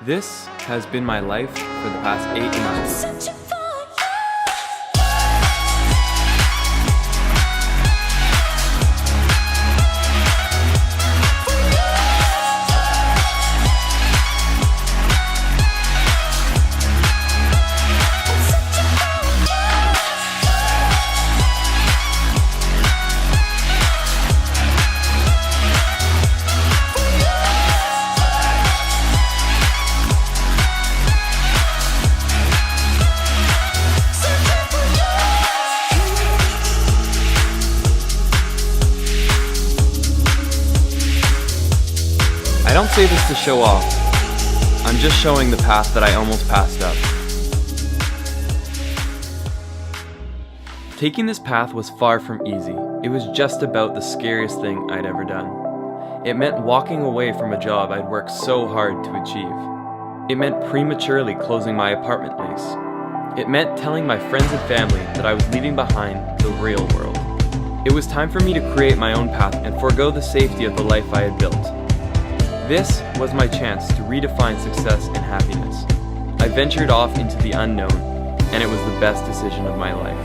This has been my life for the past 8 months. I don't say this to show off. I'm just showing the path that I almost passed up. Taking this path was far from easy. It was just about the scariest thing I'd ever done. It meant walking away from a job I'd worked so hard to achieve. It meant prematurely closing my apartment lease. It meant telling my friends and family that I was leaving behind the real world. It was time for me to create my own path and forego the safety of the life I had built. This was my chance to redefine success and happiness. I ventured off into the unknown, and it was the best decision of my life.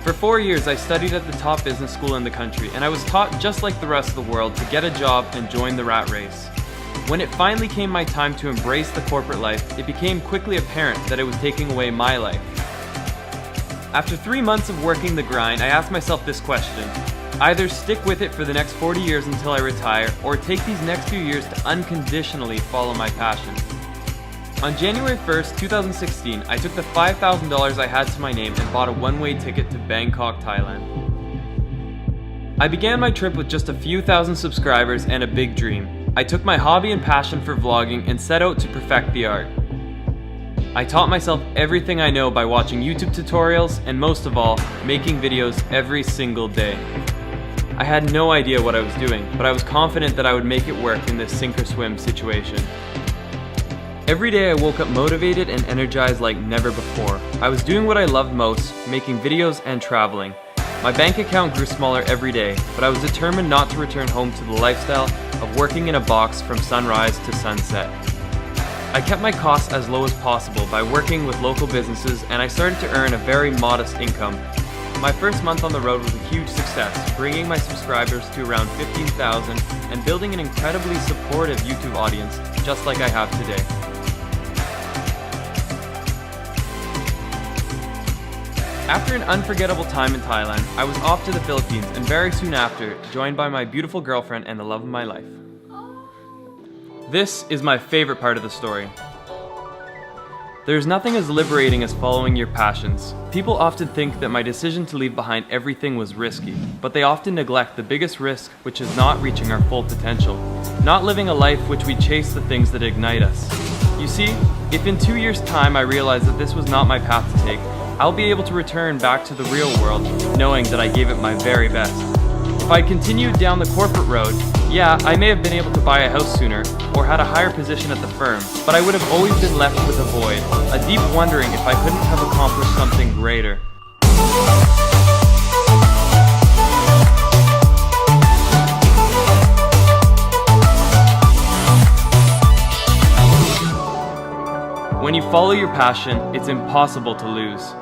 For 4 years, I studied at the top business school in the country, and I was taught, just like the rest of the world, to get a job and join the rat race. When it finally came my time to embrace the corporate life, it became quickly apparent that it was taking away my life. After 3 months of working the grind, I asked myself this question: either stick with it for the next 40 years until I retire, or take these next few years to unconditionally follow my passion. On January 1st, 2016, I took the $5,000 I had to my name and bought a one-way ticket to Bangkok, Thailand. I began my trip with just a few thousand subscribers and a big dream. I took my hobby and passion for vlogging and set out to perfect the art. I taught myself everything I know by watching YouTube tutorials and, most of all, making videos every single day. I had no idea what I was doing, but I was confident that I would make it work in this sink-or-swim situation. Every day I woke up motivated and energized like never before. I was doing what I loved most, making videos and traveling. My bank account grew smaller every day, but I was determined not to return home to the lifestyle of working in a box from sunrise to sunset. I kept my costs as low as possible by working with local businesses, and I started to earn a very modest income. My first month on the road was a huge success, bringing my subscribers to around 15,000 and building an incredibly supportive YouTube audience, just like I have today. After an unforgettable time in Thailand, I was off to the Philippines, and very soon after, joined by my beautiful girlfriend and the love of my life. This is my favorite part of the story. There's nothing as liberating as following your passions. People often think that my decision to leave behind everything was risky, but they often neglect the biggest risk, which is not reaching our full potential, not living a life which we chase the things that ignite us. You see, if in 2 years' time I realize that this was not my path to take, I'll be able to return back to the real world, knowing that I gave it my very best. If I continued down the corporate road, yeah, I may have been able to buy a house sooner or had a higher position at the firm, but I would have always been left with a void, a deep wondering if I couldn't have accomplished something greater. When you follow your passion, it's impossible to lose.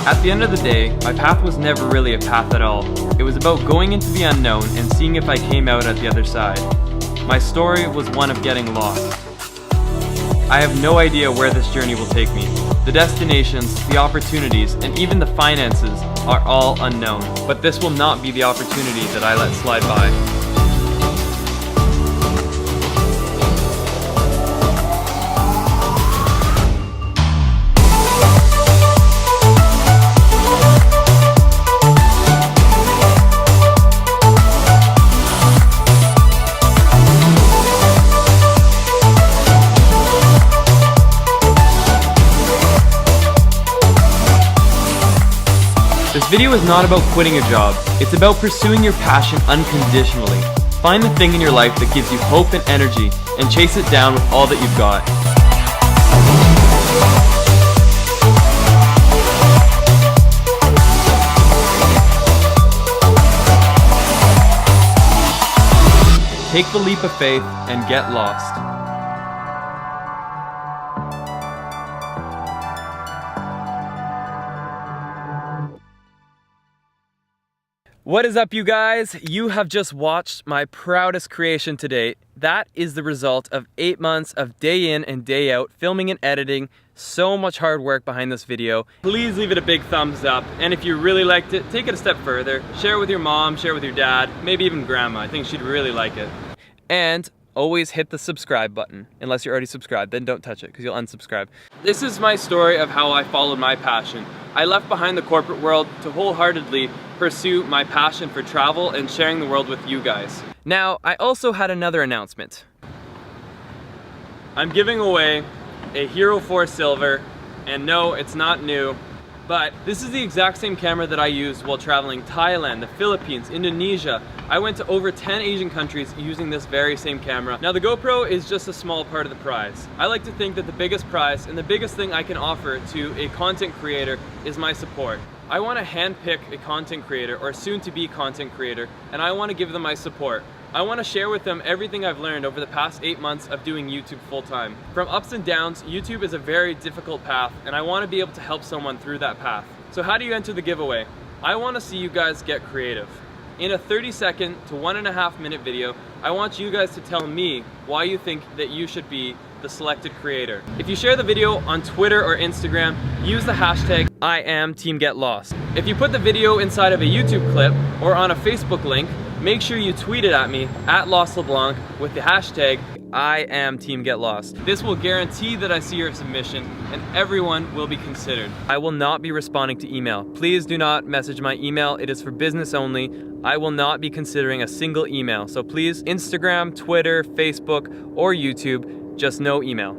At the end of the day, my path was never really a path at all. It was about going into the unknown and seeing if I came out at the other side. My story was one of getting lost. I have no idea where this journey will take me. The destinations, the opportunities, and even the finances are all unknown. But this will not be the opportunity that I let slide by. This video is not about quitting a job, it's about pursuing your passion unconditionally. Find the thing in your life that gives you hope and energy, and chase it down with all that you've got. Take the leap of faith and get lost. What is up, you guys? You have just watched my proudest creation to date. That is the result of 8 months of day in and day out filming and editing. So much hard work behind this video. Please leave it a big thumbs up, and if you really liked it, take it a step further. Share it with your mom, share it with your dad, maybe even grandma. I think she'd really like it. And always hit the subscribe button. Unless you're already subscribed, then don't touch it because you'll unsubscribe. This is my story of how I followed my passion. I left behind the corporate world to wholeheartedly pursue my passion for travel and sharing the world with you guys. Now, I also had another announcement. I'm giving away a Hero 4 Silver, and no, it's not new, but this is the exact same camera that I used while traveling Thailand, the Philippines, Indonesia. I went to over 10 Asian countries using this very same camera. Now, the GoPro is just a small part of the prize. I like to think that the biggest prize and the biggest thing I can offer to a content creator is my support. I want to handpick a content creator or soon-to-be content creator, and I want to give them my support. I want to share with them everything I've learned over the past 8 months of doing YouTube full-time. From ups and downs, YouTube is a very difficult path, and I want to be able to help someone through that path. So how do you enter the giveaway? I want to see you guys get creative. In a 30-second to 1.5 minute video, I want you guys to tell me why you think that you should be the selected creator. If you share the video on Twitter or Instagram, use the hashtag #TeamGetLost. If you put the video inside of a YouTube clip or on a Facebook link, make sure you tweet it at me @LostLeBlanc with the hashtag #TeamGetLost. This will guarantee that I see your submission and everyone will be considered. I will not be responding to email. Please do not message my email. It is for business only. I will not be considering a single email. So please, Instagram, Twitter, Facebook, or YouTube, just no email.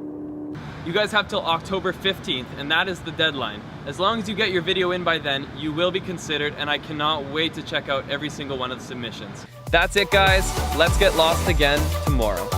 You guys have till October 15th, and that is the deadline. As long as you get your video in by then, you will be considered, and I cannot wait to check out every single one of the submissions. That's it, guys. Let's get lost again tomorrow.